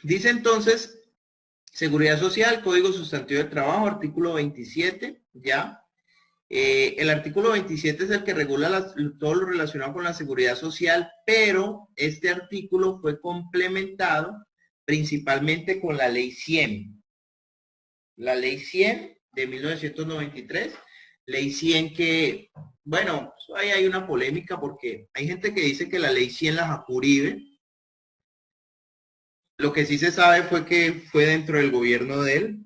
Dice entonces, Seguridad Social, Código Sustantivo del Trabajo, artículo 27, ¿ya? El artículo 27 es el que regula todo lo relacionado con la seguridad social, pero este artículo fue complementado principalmente con la ley 100. La ley 100 de 1993, ley 100 que, bueno, ahí hay una polémica porque hay gente que dice que la ley 100 la sacó Uribe. Lo que sí se sabe fue que fue dentro del gobierno de él,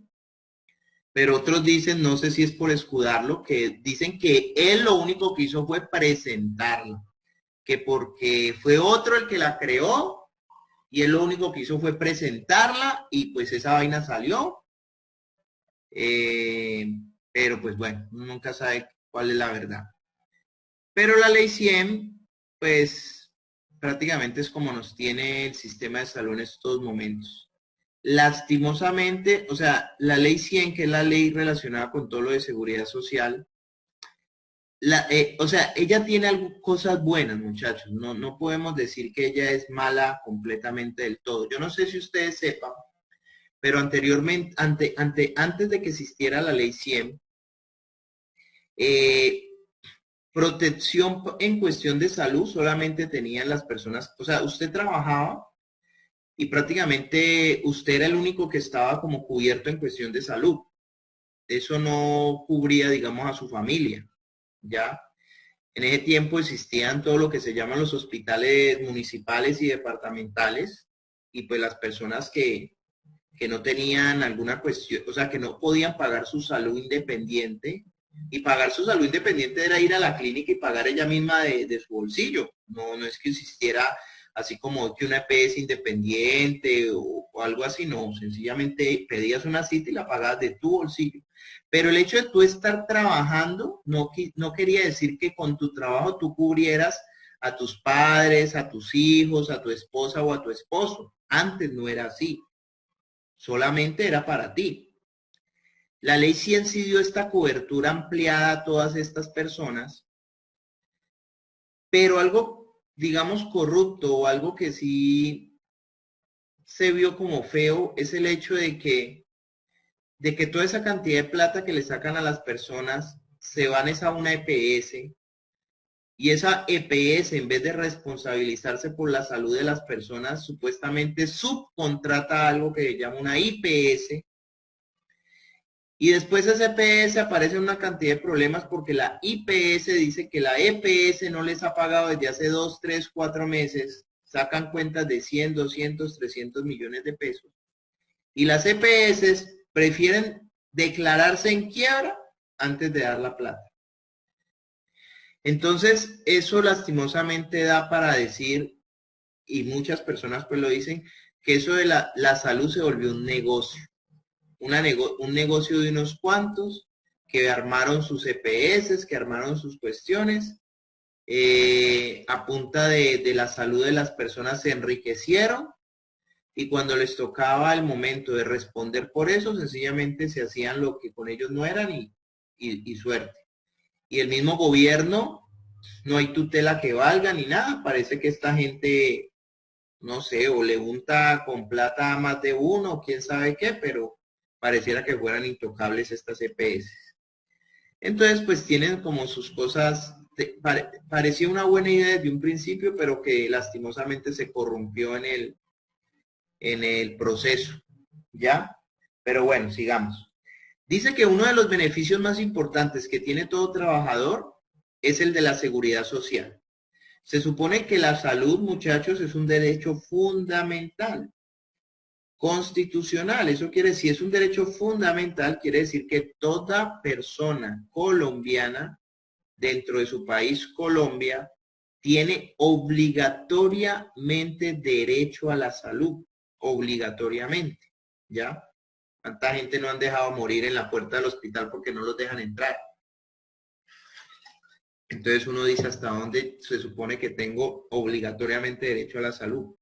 pero otros dicen, no sé si es por escudarlo, que dicen que él lo único que hizo fue presentarla, que porque fue otro el que la creó y él lo único que hizo fue presentarla y pues esa vaina salió. Eh, pero pues bueno, uno nunca sabe cuál es la verdad. Pero la ley 100, pues prácticamente es como nos tiene el sistema de salud en estos momentos. Lastimosamente, o sea, la ley 100, que es la ley relacionada con todo lo de seguridad social, o sea, ella tiene cosas buenas, muchachos. No, no podemos decir que ella es mala completamente del todo. Yo no sé si ustedes sepan, pero anteriormente, antes de que existiera la ley 100, eh, protección en cuestión de salud solamente tenían las personas, o sea, usted trabajaba y prácticamente usted era el único que estaba como cubierto en cuestión de salud. Eso no cubría, digamos, a su familia, ¿ya? En ese tiempo existían todo lo que se llaman los hospitales municipales y departamentales, y pues las personas que no tenían alguna cuestión, o sea, que no podían pagar su salud independiente, y pagar su salud independiente era ir a la clínica y pagar ella misma de su bolsillo. No, no es que existiera así como que una EPS independiente o algo así, no, sencillamente pedías una cita y la pagabas de tu bolsillo. Pero el hecho de tú estar trabajando no quería decir que con tu trabajo tú cubrieras a tus padres, a tus hijos, a tu esposa o a tu esposo. Antes no era así, solamente era para ti. La ley 100 sí dio esta cobertura ampliada a todas estas personas, pero algo, digamos, corrupto o algo que sí se vio como feo es el hecho de que toda esa cantidad de plata que le sacan a las personas se van a una EPS, y esa EPS, en vez de responsabilizarse por la salud de las personas, supuestamente subcontrata algo que se llama una IPS. Y después ese EPS aparece una cantidad de problemas porque la IPS dice que la EPS no les ha pagado desde hace 2, 3, 4 meses. Sacan cuentas de 100, 200, 300 millones de pesos. Y las EPS prefieren declararse en quiebra antes de dar la plata. Entonces, eso lastimosamente da para decir, y muchas personas pues lo dicen, que eso de la salud se volvió un negocio. Un negocio de unos cuantos que armaron sus EPS, que armaron sus cuestiones, a punta de la salud de las personas se enriquecieron, y cuando les tocaba el momento de responder por eso, sencillamente se hacían lo que con ellos no eran y suerte. Y el mismo gobierno, no hay tutela que valga ni nada, parece que esta gente, no sé, o le unta con plata a más de uno, quién sabe qué, pero pareciera que fueran intocables estas EPS. Entonces, pues tienen como sus cosas, parecía una buena idea desde un principio, pero que lastimosamente se corrompió en el proceso, ¿ya? Pero bueno, sigamos. Dice que uno de los beneficios más importantes que tiene todo trabajador es el de la seguridad social. Se supone que la salud, muchachos, es un derecho fundamental, constitucional. Eso quiere decir, es un derecho fundamental, quiere decir que toda persona colombiana dentro de su país, Colombia, tiene obligatoriamente derecho a la salud, obligatoriamente, ¿ya? ¿Cuánta gente no han dejado morir en la puerta del hospital porque no los dejan entrar? Entonces uno dice, ¿hasta dónde se supone que tengo obligatoriamente derecho a la salud?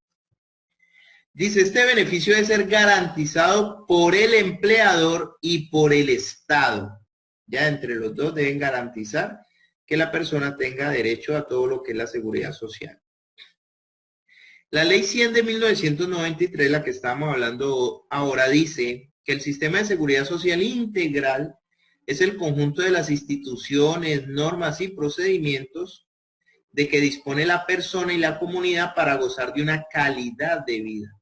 Dice, este beneficio debe ser garantizado por el empleador y por el Estado. Ya entre los dos deben garantizar que la persona tenga derecho a todo lo que es la seguridad social. La ley 100 de 1993, la que estamos hablando ahora, dice que el sistema de seguridad social integral es el conjunto de las instituciones, normas y procedimientos de que dispone la persona y la comunidad para gozar de una calidad de vida,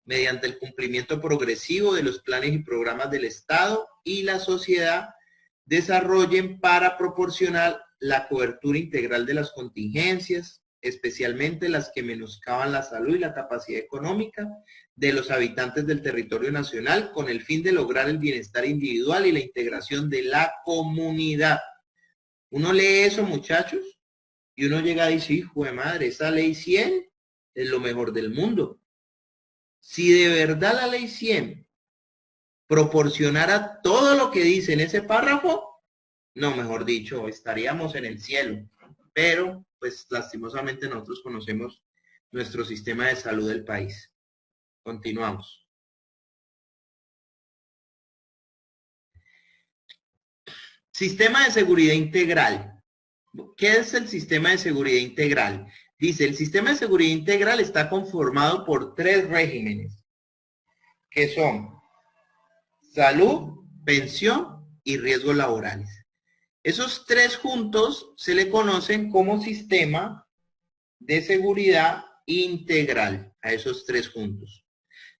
mediante el cumplimiento progresivo de los planes y programas del Estado y la sociedad desarrollen para proporcionar la cobertura integral de las contingencias, especialmente las que menoscaban la salud y la capacidad económica de los habitantes del territorio nacional, con el fin de lograr el bienestar individual y la integración de la comunidad. Uno lee eso, muchachos, y uno llega y dice, hijo de madre, esa ley 100 es lo mejor del mundo. Si de verdad la ley 100 proporcionara todo lo que dice en ese párrafo, no, mejor dicho, estaríamos en el cielo. Pero, pues, lastimosamente nosotros conocemos nuestro sistema de salud del país. Continuamos. Sistema de seguridad integral. ¿Qué es el sistema de seguridad integral? Dice, el sistema de seguridad integral está conformado por 3 regímenes, que son salud, pensión y riesgos laborales. Esos 3 juntos se le conocen como sistema de seguridad integral, a esos 3 juntos.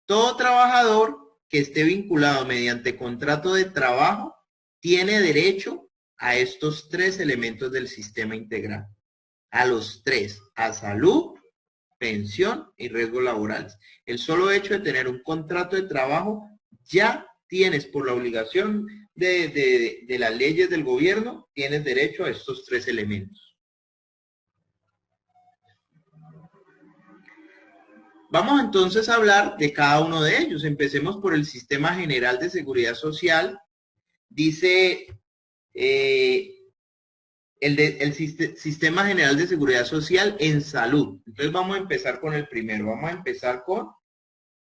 Todo trabajador que esté vinculado mediante contrato de trabajo tiene derecho a estos 3 elementos del sistema integral. A los 3, a salud, pensión y riesgos laborales. El solo hecho de tener un contrato de trabajo, ya tienes por la obligación de las leyes del gobierno, tienes derecho a estos 3 elementos. Vamos entonces a hablar de cada uno de ellos. Empecemos por el Sistema General de Seguridad Social. Dice el Sistema General de Seguridad Social en salud. Entonces vamos a empezar con el primero. Vamos a empezar con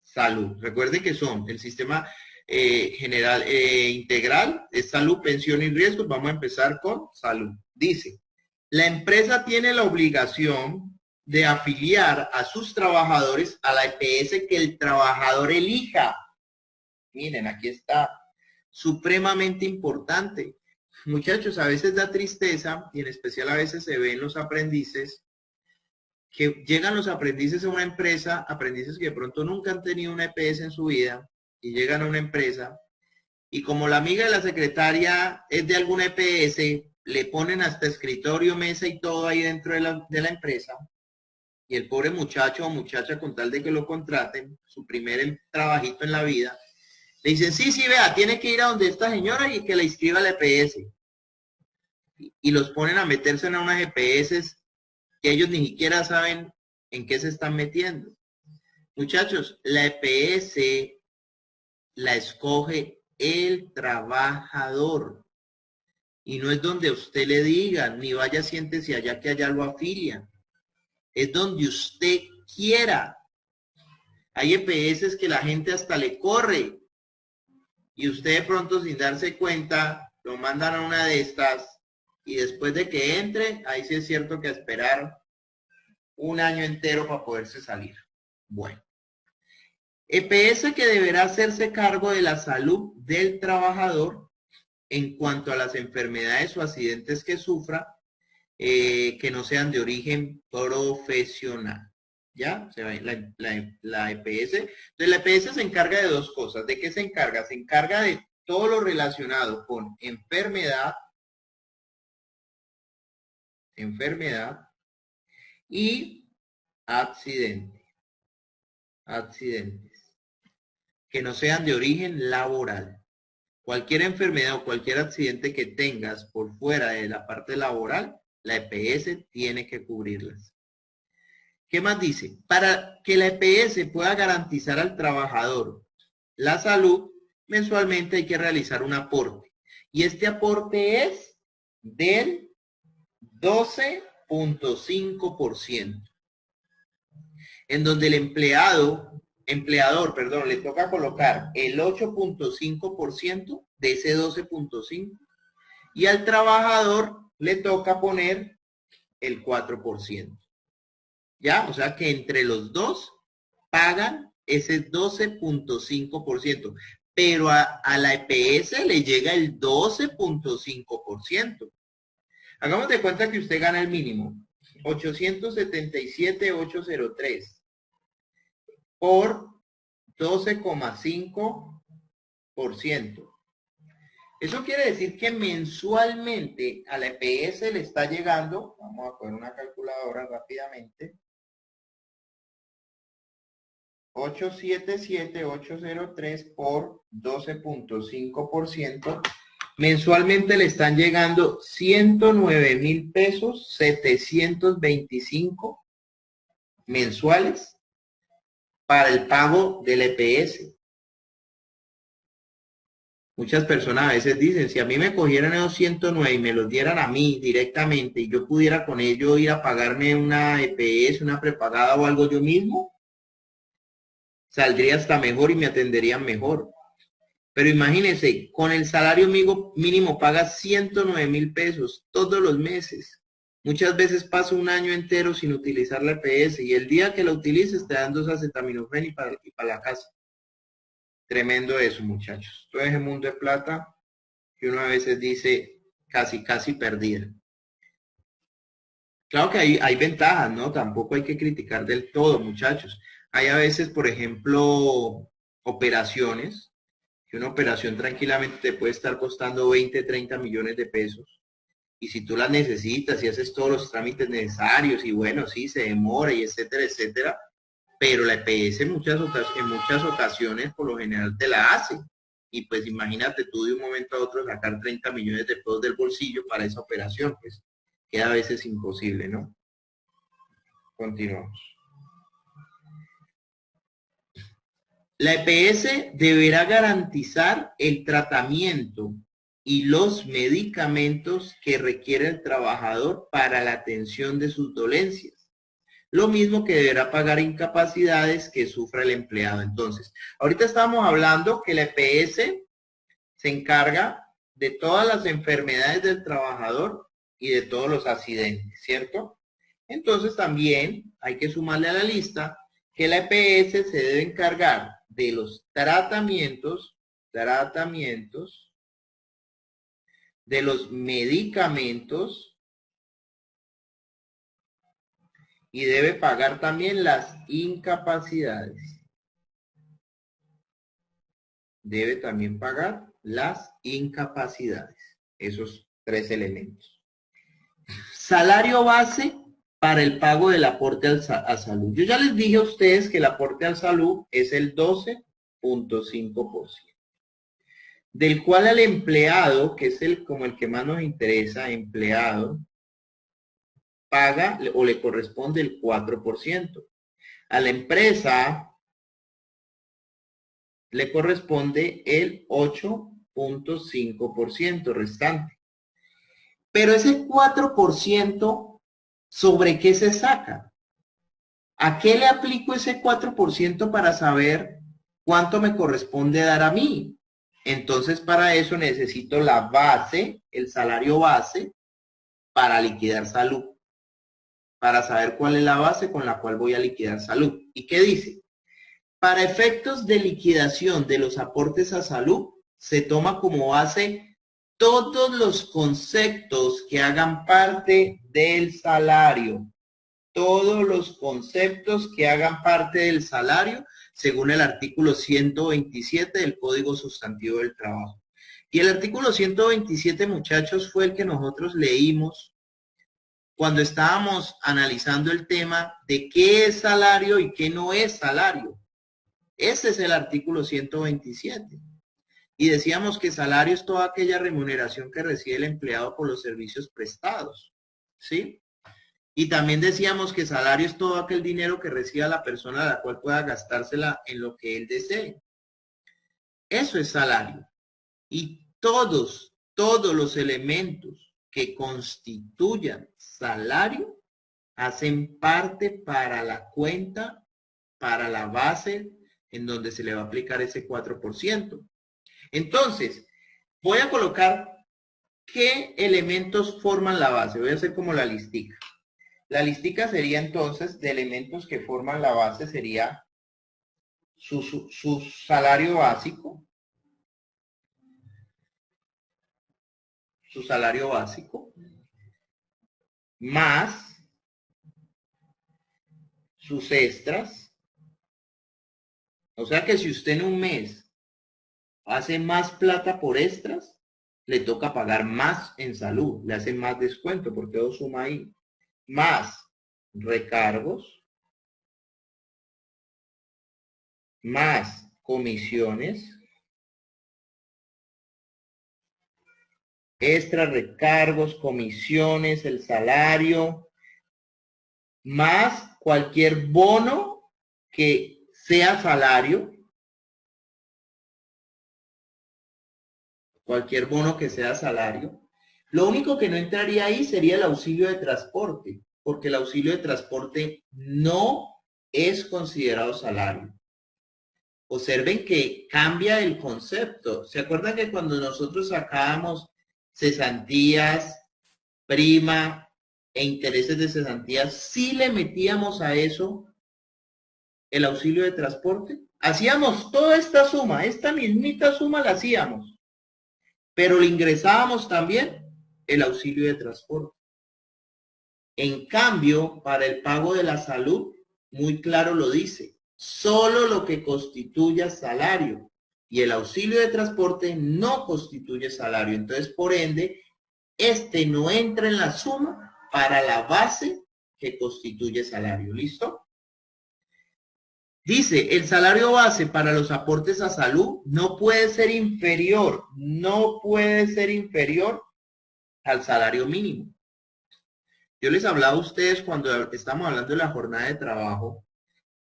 salud. Recuerden que son el Sistema General Integral, es salud, pensión y riesgos. Vamos a empezar con salud. Dice, la empresa tiene la obligación de afiliar a sus trabajadores a la EPS que el trabajador elija. Miren, aquí está, supremamente importante. Muchachos, a veces da tristeza, y en especial a veces se ven los aprendices, que llegan los aprendices a una empresa, aprendices que de pronto nunca han tenido una EPS en su vida, y llegan a una empresa, y como la amiga de la secretaria es de alguna EPS, le ponen hasta escritorio, mesa y todo ahí dentro de la empresa, y el pobre muchacho o muchacha, con tal de que lo contraten, su primer trabajito en la vida, le dicen, sí, vea, tiene que ir a donde esta señora y que la inscriba a la EPS. Y los ponen a meterse en unas EPS que ellos ni siquiera saben en qué se están metiendo. Muchachos, la EPS la escoge el trabajador. Y no es donde usted le diga, ni vaya, siéntese allá que allá lo afilia. Es donde usted quiera. Hay EPS que la gente hasta le corre. Y usted de pronto, sin darse cuenta, lo mandan a una de estas. Y después de que entre, ahí sí es cierto que esperar un año entero para poderse salir. Bueno. EPS que deberá hacerse cargo de la salud del trabajador en cuanto a las enfermedades o accidentes que sufra, que no sean de origen profesional. ¿Ya? La EPS. Entonces, la EPS se encarga de 2 cosas. ¿De qué se encarga? Se encarga de todo lo relacionado con enfermedad y accidentes que no sean de origen laboral. Cualquier enfermedad o cualquier accidente que tengas por fuera de la parte laboral, la EPS tiene que cubrirlas. ¿Qué más dice? Para que la EPS pueda garantizar al trabajador la salud, mensualmente hay que realizar un aporte. Y este aporte es del 12.5%, en donde el empleador, le toca colocar el 8.5% de ese 12.5% y al trabajador le toca poner el 4%. ¿Ya? O sea que entre los dos pagan ese 12.5%, pero a la EPS le llega el 12.5%. Hagamos de cuenta que usted gana el mínimo, 877.803 por 12.5%. Eso quiere decir que mensualmente a la EPS le está llegando, vamos a poner una calculadora rápidamente, 877.803 por 12.5%. Mensualmente le están llegando 109.000 pesos, 725 mensuales para el pago del EPS. Muchas personas a veces dicen, si a mí me cogieran esos 109 y me los dieran a mí directamente y yo pudiera con ello ir a pagarme una EPS, una prepagada o algo yo mismo, saldría hasta mejor y me atenderían mejor. Pero imagínense, con el salario mínimo pagas 109.000 pesos todos los meses. Muchas veces paso un año entero sin utilizar la EPS y el día que la utilices te dan 2 acetaminofén y para la casa. Tremendo eso, muchachos. Todo ese mundo de plata que uno a veces dice casi perdida. Claro que hay ventajas, ¿no? Tampoco hay que criticar del todo, muchachos. Hay a veces, por ejemplo, operaciones, que una operación tranquilamente te puede estar costando 20, 30 millones de pesos. Y si tú las necesitas y haces todos los trámites necesarios y bueno, sí, se demora y etcétera, etcétera, pero la EPS en muchas ocasiones por lo general te la hace. Y pues imagínate tú de un momento a otro sacar 30 millones de pesos del bolsillo para esa operación, pues queda a veces imposible, ¿no? Continuamos. La EPS deberá garantizar el tratamiento y los medicamentos que requiere el trabajador para la atención de sus dolencias. Lo mismo que deberá pagar incapacidades que sufra el empleado. Entonces, ahorita estamos hablando que la EPS se encarga de todas las enfermedades del trabajador y de todos los accidentes, ¿cierto? Entonces también hay que sumarle a la lista que la EPS se debe encargar de los tratamientos, de los medicamentos y debe pagar también las incapacidades. Debe también pagar las incapacidades. Esos 3 elementos. Salario base para el pago del aporte a salud. Yo ya les dije a ustedes que el aporte a salud es el 12.5%, del cual al empleado, que es como el que más nos interesa, empleado, paga o le corresponde el 4%. A la empresa le corresponde el 8.5% restante. Pero ese 4%, ¿sobre qué se saca? ¿A qué le aplico ese 4% para saber cuánto me corresponde dar a mí? Entonces, para eso necesito la base, el salario base, para liquidar salud. Para saber cuál es la base con la cual voy a liquidar salud. ¿Y qué dice? Para efectos de liquidación de los aportes a salud, se toma como base todos los conceptos que hagan parte del salario. Todos los conceptos que hagan parte del salario, según el artículo 127 del Código Sustantivo del Trabajo. Y el artículo 127, muchachos, fue el que nosotros leímos cuando estábamos analizando el tema de qué es salario y qué no es salario. Ese es el artículo 127. Y decíamos que salario es toda aquella remuneración que recibe el empleado por los servicios prestados. ¿Sí? Y también decíamos que salario es todo aquel dinero que reciba la persona a la cual pueda gastársela en lo que él desee. Eso es salario. Y todos los elementos que constituyan salario hacen parte para la cuenta, para la base en donde se le va a aplicar ese 4%. Entonces, voy a colocar qué elementos forman la base. Voy a hacer como la listica. La listica sería entonces de elementos que forman la base, sería su salario básico, más sus extras. O sea que si usted en un mes hace más plata por extras, le toca pagar más en salud, le hacen más descuento porque todo suma ahí. Más recargos, más comisiones, extra recargos, comisiones, el salario, más cualquier bono que sea salario, cualquier bono que sea salario. Lo único que no entraría ahí sería el auxilio de transporte, porque el auxilio de transporte no es considerado salario. Observen que cambia el concepto. ¿Se acuerdan que cuando nosotros sacábamos cesantías, prima e intereses de cesantías, sí le metíamos a eso el auxilio de transporte? Hacíamos toda esta suma, esta mismita suma la hacíamos, pero le ingresábamos también el auxilio de transporte. En cambio, para el pago de la salud, muy claro lo dice, solo lo que constituya salario y el auxilio de transporte no constituye salario. Entonces, por ende, este no entra en la suma para la base que constituye salario. ¿Listo? Dice, el salario base para los aportes a salud no puede ser inferior, al salario mínimo. Yo les hablaba a ustedes cuando estamos hablando de la jornada de trabajo,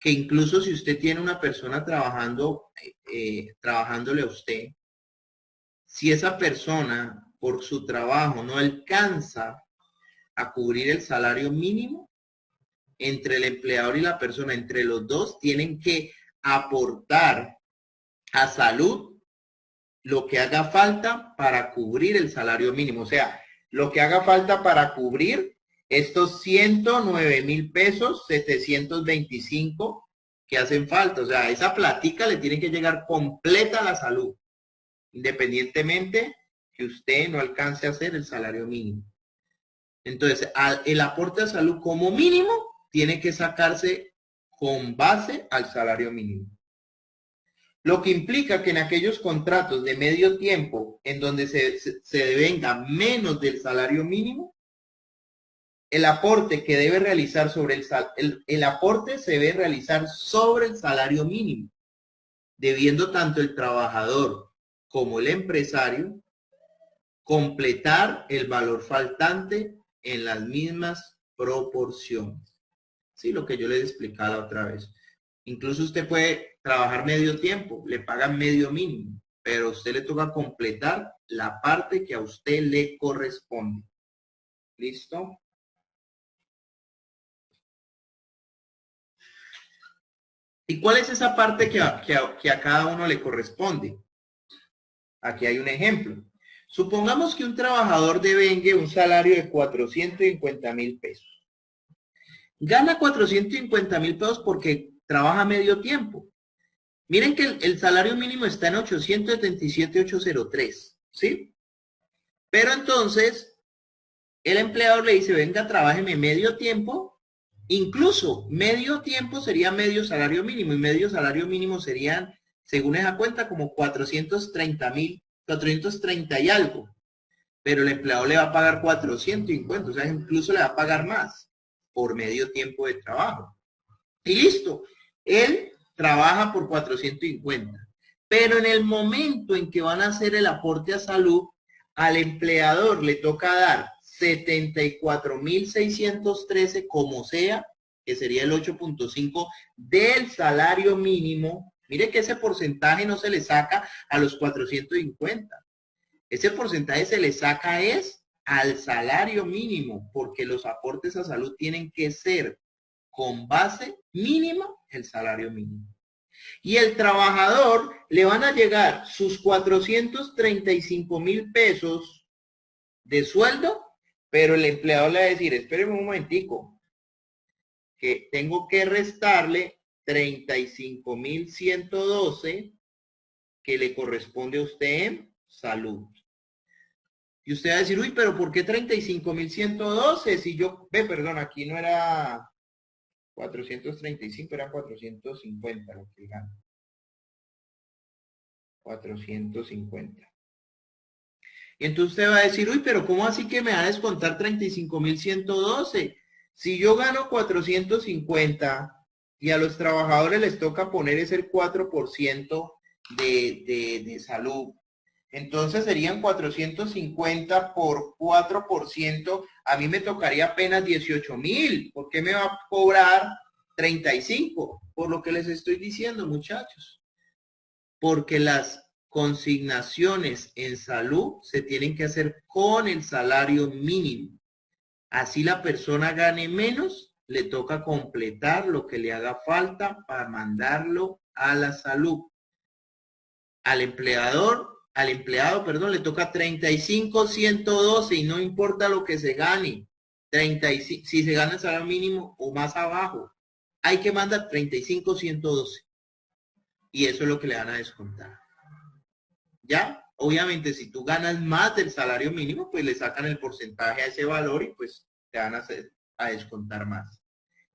que incluso si usted tiene una persona trabajándole a usted, si esa persona por su trabajo no alcanza a cubrir el salario mínimo, entre el empleador y la persona, entre los dos, tienen que aportar a salud lo que haga falta para cubrir el salario mínimo. O sea, lo que haga falta para cubrir estos 109,000 pesos, 725 que hacen falta. O sea, esa platica le tiene que llegar completa a la salud, independientemente que usted no alcance a hacer el salario mínimo. Entonces, el aporte a salud como mínimo tiene que sacarse con base al salario mínimo. Lo que implica que en aquellos contratos de medio tiempo en donde se devenga menos del salario mínimo, el aporte que debe realizar sobre el aporte se debe realizar sobre el salario mínimo, debiendo tanto el trabajador como el empresario completar el valor faltante en las mismas proporciones. Sí, lo que yo les explicaba la otra vez. Incluso usted puede trabajar medio tiempo, le pagan medio mínimo, pero a usted le toca completar la parte que a usted le corresponde. ¿Listo? ¿Y cuál es esa parte que a cada uno le corresponde? Aquí hay un ejemplo. Supongamos que un trabajador devengue un salario de 450,000 pesos. Gana 450,000 pesos porque trabaja medio tiempo. Miren que el salario mínimo está en 877,803, ¿sí? Pero entonces, el empleador le dice, venga, trabájeme medio tiempo. Incluso medio tiempo sería medio salario mínimo y medio salario mínimo serían, según esa cuenta, como 430 y algo. Pero el empleador le va a pagar 450, o sea, incluso le va a pagar más por medio tiempo de trabajo. Y listo, él trabaja por 450. Pero en el momento en que van a hacer el aporte a salud, al empleador le toca dar 74,613 como sea, que sería el 8.5 del salario mínimo. Mire que ese porcentaje no se le saca a los 450. Ese porcentaje se le saca es al salario mínimo, porque los aportes a salud tienen que ser con base mínimo el salario mínimo. Y el trabajador le van a llegar sus 435,000 pesos de sueldo, pero el empleador le va a decir, espéreme un momentico, que tengo que restarle 35.112 que le corresponde a usted en salud. Y usted va a decir, uy, pero ¿por qué 35.112? Si yo, perdón, aquí no era 435, eran 450 lo que gana. 450. Y entonces usted va a decir, uy, pero ¿cómo así que me va a descontar 35.112? Si yo gano 450 y a los trabajadores les toca poner ese 4% de salud, entonces serían 450 por 4%, a mí me tocaría apenas 18.000. ¿Por qué me va a cobrar 35? Por lo que les estoy diciendo, muchachos. Porque las consignaciones en salud se tienen que hacer con el salario mínimo. Así la persona gane menos, le toca completar lo que le haga falta para mandarlo a la salud. Al empleado, perdón, le toca 35.112 y no importa lo que se gane. 35, si se gana el salario mínimo o más abajo, hay que mandar 35.112. Y eso es lo que le van a descontar. ¿Ya? Obviamente, si tú ganas más del salario mínimo, pues le sacan el porcentaje a ese valor y pues te van a descontar más.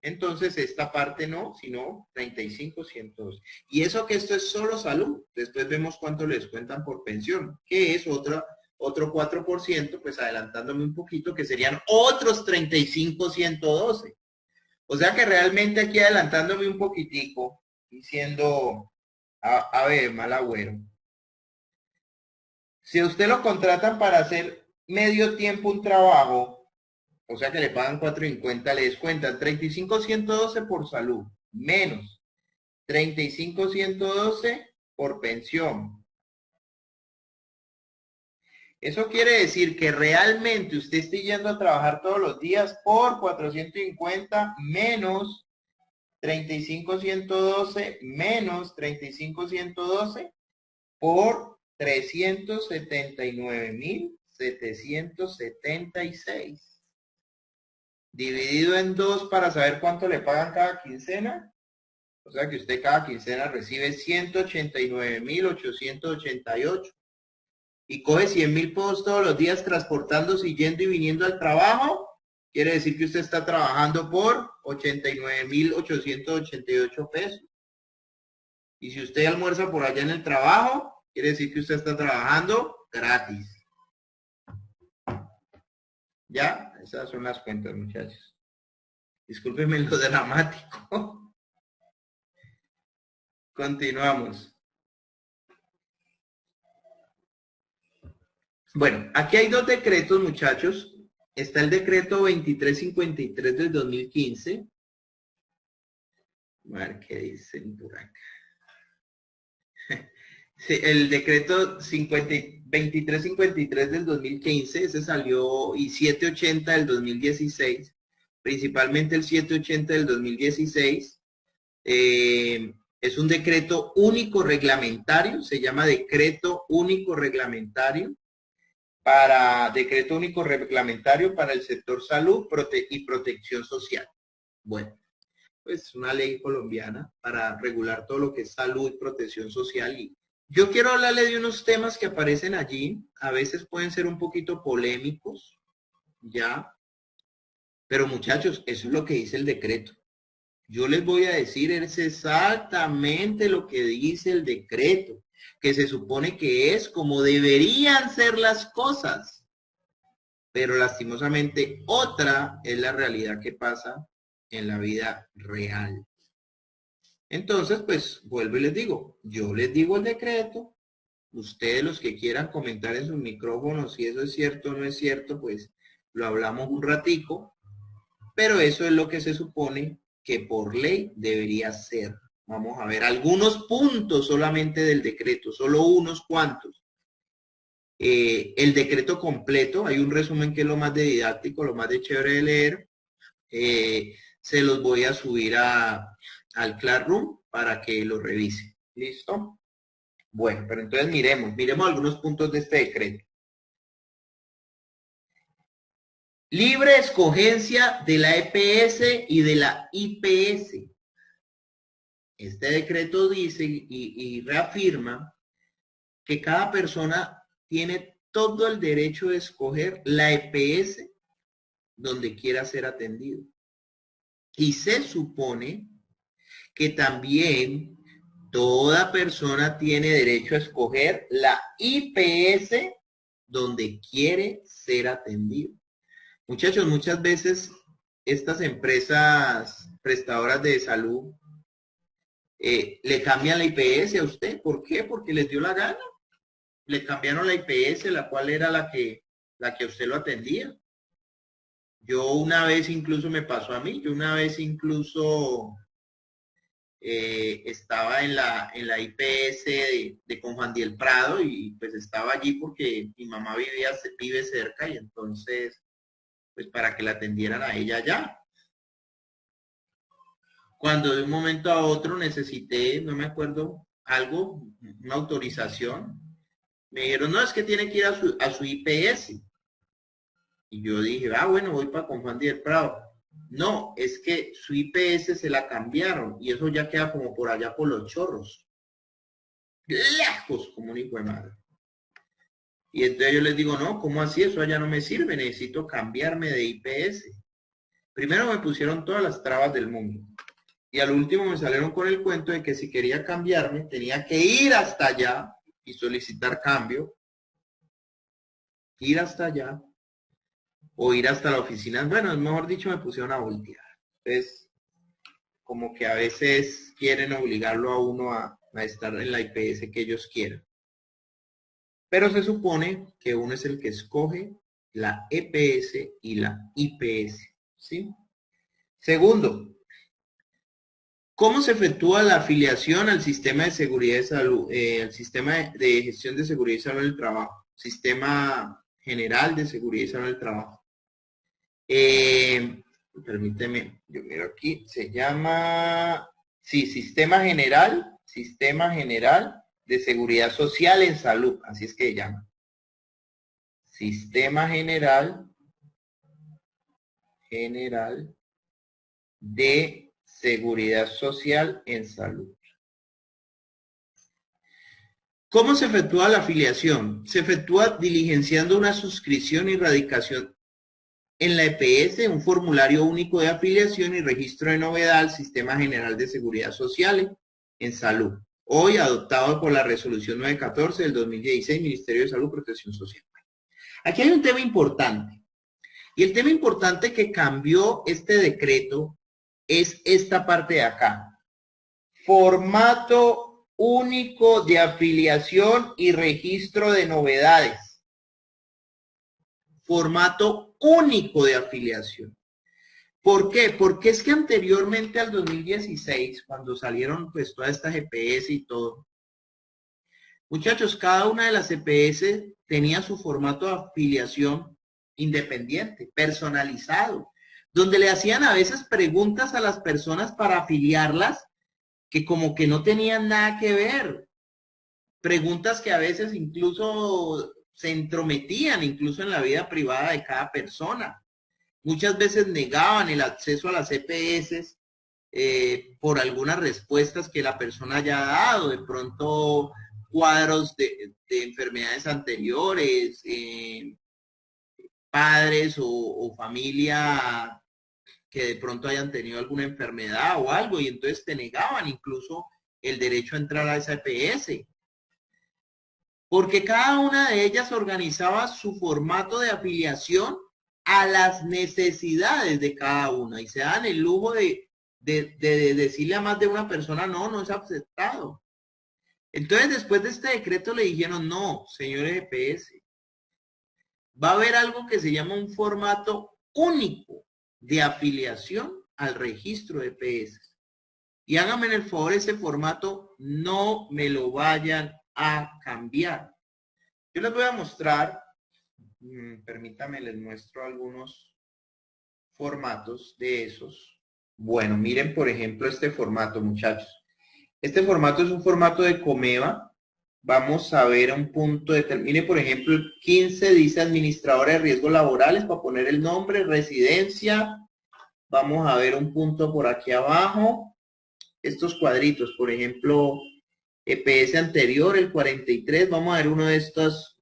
Entonces, esta parte no, sino 35.102. Y eso que esto es solo salud. Después vemos cuánto les cuentan por pensión, que es otro 4%, pues adelantándome un poquito, que serían otros 35.112. O sea que realmente aquí adelantándome un poquitico, diciendo, a ver, mal agüero. Si a usted lo contratan para hacer medio tiempo un trabajo, o sea que le pagan 4.50, le descuentan 35.112 por salud, menos 35.112 por pensión. Eso quiere decir que realmente usted esté yendo a trabajar todos los días por 450 menos 35.112 menos 35.112 por 379.776. Dividido en 2 para saber cuánto le pagan cada quincena. O sea que usted cada quincena recibe 189.888. Y coge 100.000 pesos todos los días transportándose, yendo y viniendo al trabajo. Quiere decir que usted está trabajando por 89.888 pesos. Y si usted almuerza por allá en el trabajo, quiere decir que usted está trabajando gratis. ¿Ya? Esas son las cuentas, muchachos. Discúlpenme lo dramático. Continuamos. Bueno, aquí hay dos decretos, muchachos. Está el decreto 2353 del 2015. A ver qué dicen por acá. Sí, el decreto 2353 del 2015, ese salió, y 780 del 2016, principalmente el 780 del 2016, es un decreto único reglamentario, se llama decreto único reglamentario, para el sector salud y protección social. Bueno, pues una ley colombiana para regular todo lo que es salud y protección social. Y yo quiero hablarle de unos temas que aparecen allí, a veces pueden ser un poquito polémicos, ¿ya? Pero muchachos, eso es lo que dice el decreto. Yo les voy a decir, es exactamente lo que dice el decreto, que se supone que es como deberían ser las cosas. Pero lastimosamente otra es la realidad que pasa en la vida real. Entonces, pues vuelvo y les digo, yo les digo el decreto, ustedes los que quieran comentar en sus micrófonos si eso es cierto o no es cierto, pues lo hablamos un ratico, pero eso es lo que se supone que por ley debería ser. Vamos a ver algunos puntos solamente del decreto, solo unos cuantos. El decreto completo, hay un resumen que es lo más de didáctico, lo más de chévere de leer. Se los voy a subir al Classroom para que lo revise. ¿Listo? Bueno, pero entonces miremos algunos puntos de este decreto. Libre escogencia de la EPS y de la IPS. Este decreto dice y reafirma que cada persona tiene todo el derecho de escoger la EPS donde quiera ser atendido. Y se supone que también toda persona tiene derecho a escoger la IPS donde quiere ser atendido. Muchachos, muchas veces estas empresas prestadoras de salud le cambian la IPS a usted. ¿Por qué? Porque les dio la gana. Le cambiaron la IPS, la cual era la que usted lo atendía. Yo una vez incluso me pasó a mí, yo una vez incluso estaba en la IPS de con Juan Diel Prado y pues estaba allí porque mi mamá vive cerca y entonces pues para que la atendieran a ella allá. Cuando de un momento a otro necesité, no me acuerdo, algo, una autorización, me dijeron, no, es que tiene que ir a su IPS. Y yo dije, bueno, voy para con Juan Diel Prado. No, es que su IPS se la cambiaron y eso ya queda como por allá por Los Chorros. Lejos, como un hijo de madre. Y entonces yo les digo, no, ¿cómo así? Eso allá no me sirve, necesito cambiarme de IPS. Primero me pusieron todas las trabas del mundo. Y al último me salieron con el cuento de que si quería cambiarme, tenía que ir hasta allá y solicitar cambio. Ir hasta allá o ir hasta la oficina. Bueno, mejor dicho, me pusieron a voltear. Entonces, como que a veces quieren obligarlo a uno a estar en la IPS que ellos quieran. Pero se supone que uno es el que escoge la EPS y la IPS, ¿sí? Segundo, ¿cómo se efectúa la afiliación al sistema de seguridad de salud, al sistema de gestión de seguridad y salud del trabajo? Sistema general de seguridad y salud del trabajo. Permíteme, yo miro aquí, se llama, sí, Sistema General de Seguridad Social en Salud, así es que se llama. Sistema General de Seguridad Social en Salud. ¿Cómo se efectúa la afiliación? Se efectúa diligenciando una suscripción y radicación en la EPS, un formulario único de afiliación y registro de novedad al Sistema General de Seguridad Social en Salud, hoy adoptado por la Resolución 914 del 2016, Ministerio de Salud y Protección Social. Aquí hay un tema importante, y el tema importante que cambió este decreto es esta parte de acá. Formato único de afiliación y registro de novedades. Formato único de afiliación. ¿Por qué? Porque es que anteriormente al 2016, cuando salieron pues todas estas EPS y todo, muchachos, cada una de las EPS tenía su formato de afiliación independiente, personalizado, donde le hacían a veces preguntas a las personas para afiliarlas que como que no tenían nada que ver. Preguntas que a veces incluso se entrometían incluso en la vida privada de cada persona. Muchas veces negaban el acceso a las EPS por algunas respuestas que la persona haya dado, de pronto cuadros de enfermedades anteriores, padres o familia que de pronto hayan tenido alguna enfermedad o algo, y entonces te negaban incluso el derecho a entrar a esa EPS. Porque cada una de ellas organizaba su formato de afiliación a las necesidades de cada una y se dan el lujo de decirle a más de una persona, no, no es aceptado. Entonces, después de este decreto le dijeron, no, señores EPS, va a haber algo que se llama un formato único de afiliación al registro de EPS. Y háganme el favor, ese formato no me lo vayan a cambiar. Yo les voy a mostrar, permítame, les muestro algunos formatos de esos. Bueno, miren por ejemplo este formato, muchachos. Este formato es un formato de Comeva, Vamos a ver un punto, determine por ejemplo el 15, dice administradora de riesgos laborales, para poner el nombre, residencia. Vamos a ver un punto por aquí abajo. Estos cuadritos, por ejemplo, EPS anterior, el 43, vamos a ver uno de estos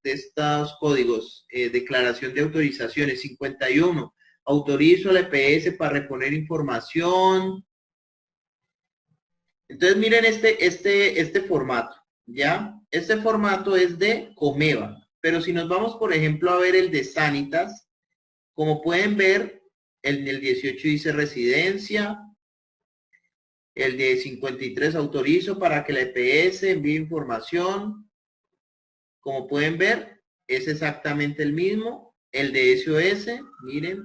códigos, declaración de autorizaciones, 51, autorizo al EPS para reponer información. Entonces miren este formato, ¿ya? Este formato es de Comeva, pero si nos vamos, por ejemplo, a ver el de Sanitas, como pueden ver, el 18 dice residencia, el de 53 autorizo para que la EPS envíe información. Como pueden ver, es exactamente el mismo. El de SOS, miren,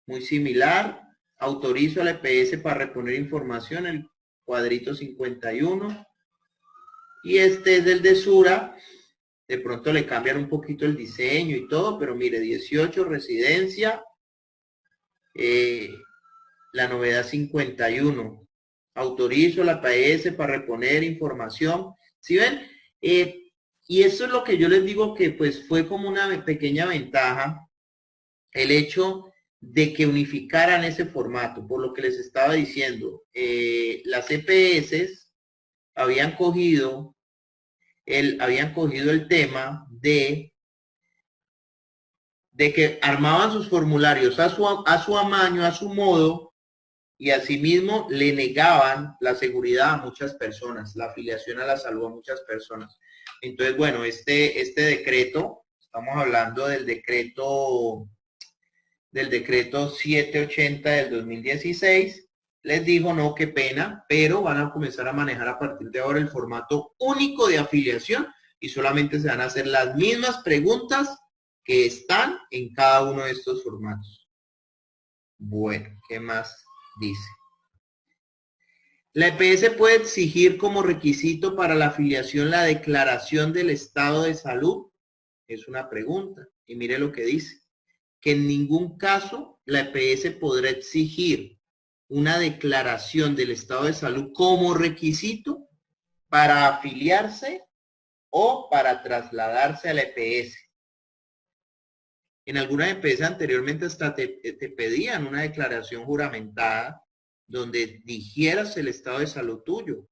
muy similar. Autorizo a la EPS para reponer información, el cuadrito 51. Y este es el de Sura. De pronto le cambian un poquito el diseño y todo, pero mire, 18, residencia. La novedad 51. Autorizo la EPS para reponer información. ¿Sí ven? Y eso es lo que yo les digo que pues fue como una pequeña ventaja el hecho de que unificaran ese formato, por lo que les estaba diciendo. Las EPS habían cogido el tema de que armaban sus formularios a su amaño, a su modo, y asimismo le negaban la seguridad a muchas personas, la afiliación a la salud a muchas personas. Entonces, bueno, este decreto, estamos hablando del decreto 780 del 2016, les dijo, no, qué pena, pero van a comenzar a manejar a partir de ahora el formato único de afiliación y solamente se van a hacer las mismas preguntas que están en cada uno de estos formatos. Bueno, ¿qué más dice? La EPS puede exigir como requisito para la afiliación la declaración del estado de salud. Es una pregunta. Y mire lo que dice. Que en ningún caso la EPS podrá exigir una declaración del estado de salud como requisito para afiliarse o para trasladarse a la EPS. En algunas EPS anteriormente hasta te pedían una declaración juramentada donde dijeras el estado de salud tuyo.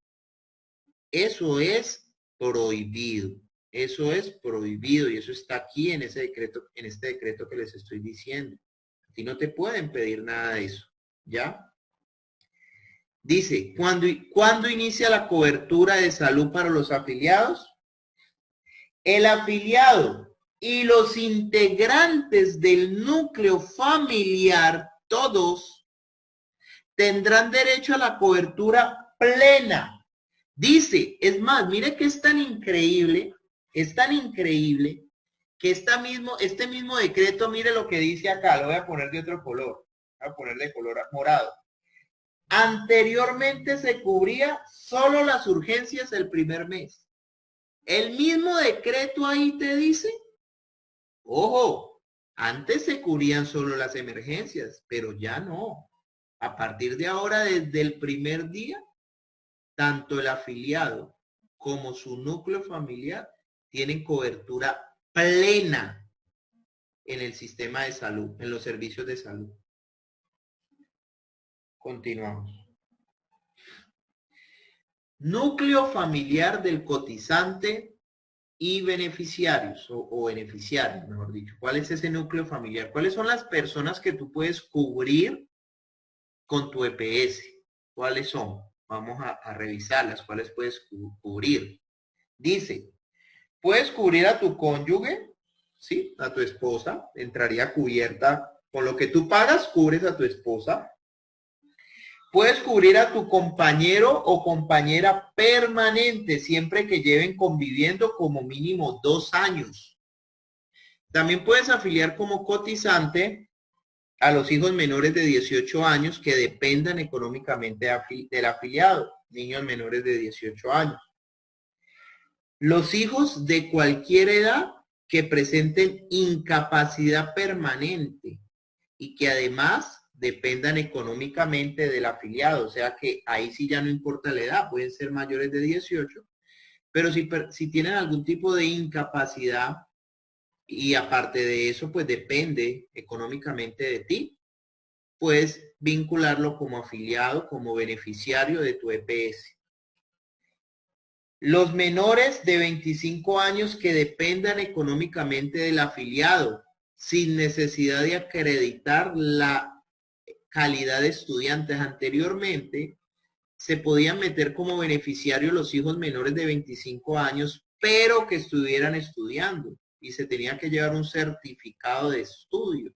Eso es prohibido. Eso es prohibido y eso está aquí en ese decreto, en este decreto que les estoy diciendo. A ti no te pueden pedir nada de eso, ¿ya? Dice, ¿cuándo inicia la cobertura de salud para los afiliados? El afiliado y los integrantes del núcleo familiar, todos, tendrán derecho a la cobertura plena. Dice, es más, mire que es tan increíble que este mismo decreto, mire lo que dice acá, lo voy a poner de otro color, voy a poner de color morado. Anteriormente se cubría solo las urgencias el primer mes. El mismo decreto ahí te dice, ojo, antes se cubrían solo las emergencias, pero ya no. A partir de ahora, desde el primer día, tanto el afiliado como su núcleo familiar tienen cobertura plena en el sistema de salud, en los servicios de salud. Continuamos. Núcleo familiar del cotizante y beneficiarios o beneficiarios, mejor dicho. ¿Cuál es ese núcleo familiar? ¿Cuáles son las personas que tú puedes cubrir con tu EPS? ¿Cuáles son? Vamos a revisarlas. ¿Cuáles puedes cubrir? Dice, puedes cubrir a tu cónyuge, ¿sí? A tu esposa. Entraría cubierta. Con lo que tú pagas, cubres a tu esposa. Puedes cubrir a tu compañero o compañera permanente siempre que lleven conviviendo como mínimo 2 años. También puedes afiliar como cotizante a los hijos menores de 18 años que dependan económicamente del afiliado, niños menores de 18 años. Los hijos de cualquier edad que presenten incapacidad permanente y que además dependan económicamente del afiliado, o sea que ahí sí ya no importa la edad, pueden ser mayores de 18, Pero si tienen algún tipo de incapacidad y aparte de eso, pues depende económicamente de ti, puedes vincularlo como afiliado, como beneficiario de tu EPS. Los menores de 25 años que dependan económicamente del afiliado, sin necesidad de acreditar la calidad de estudiantes anteriormente, se podían meter como beneficiarios los hijos menores de 25 años, pero que estuvieran estudiando y se tenía que llevar un certificado de estudio.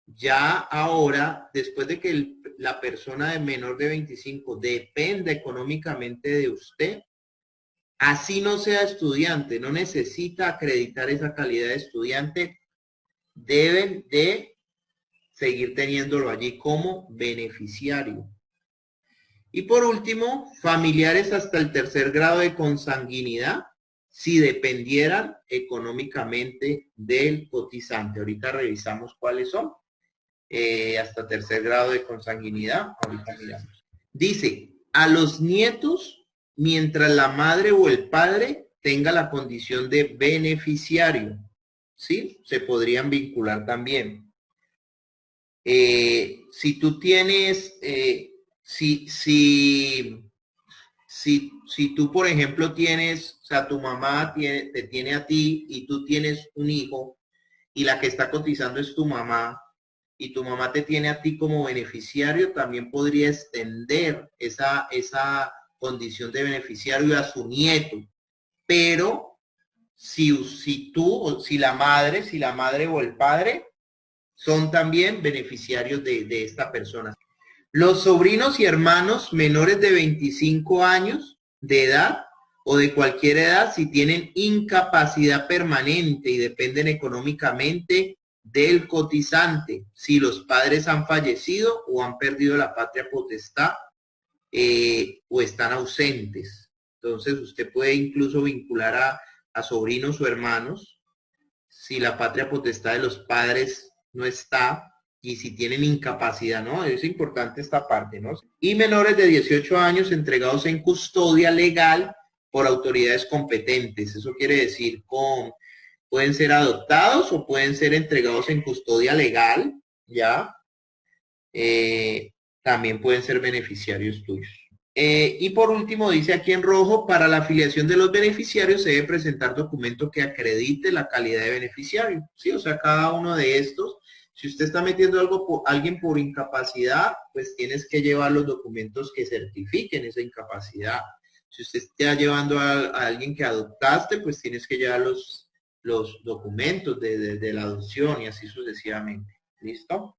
Ya ahora, después de que la persona de menor de 25 dependa económicamente de usted, así no sea estudiante, no necesita acreditar esa calidad de estudiante, deben de seguir teniéndolo allí como beneficiario. Y por último, familiares hasta el tercer grado de consanguinidad, si dependieran económicamente del cotizante. Ahorita revisamos cuáles son. Hasta tercer grado de consanguinidad, ahorita miramos. Dice, a los nietos, mientras la madre o el padre tenga la condición de beneficiario, ¿sí? Se podrían vincular también. Si tú tienes, si tú, por ejemplo, tienes, o sea, tu mamá te tiene a ti y tú tienes un hijo y la que está cotizando es tu mamá y tu mamá te tiene a ti como beneficiario, también podría extender esa condición de beneficiario a su nieto. Pero si tú, si la madre o el padre son también beneficiarios de esta persona. Los sobrinos y hermanos menores de 25 años de edad o de cualquier edad, si tienen incapacidad permanente y dependen económicamente del cotizante, si los padres han fallecido o han perdido la patria potestad o están ausentes. Entonces usted puede incluso vincular a sobrinos o hermanos si la patria potestad de los padres no está y si tienen incapacidad, ¿no? Es importante esta parte, ¿no? Y menores de 18 años entregados en custodia legal por autoridades competentes. Eso quiere decir pueden ser adoptados o pueden ser entregados en custodia legal, ¿ya? También pueden ser beneficiarios tuyos. Y por último, dice aquí en rojo, para la afiliación de los beneficiarios se debe presentar documento que acredite la calidad de beneficiario. Sí, o sea, cada uno de estos, si usted está metiendo alguien por incapacidad, pues tienes que llevar los documentos que certifiquen esa incapacidad. Si usted está llevando a alguien que adoptaste, pues tienes que llevar los documentos de la adopción y así sucesivamente. ¿Listo?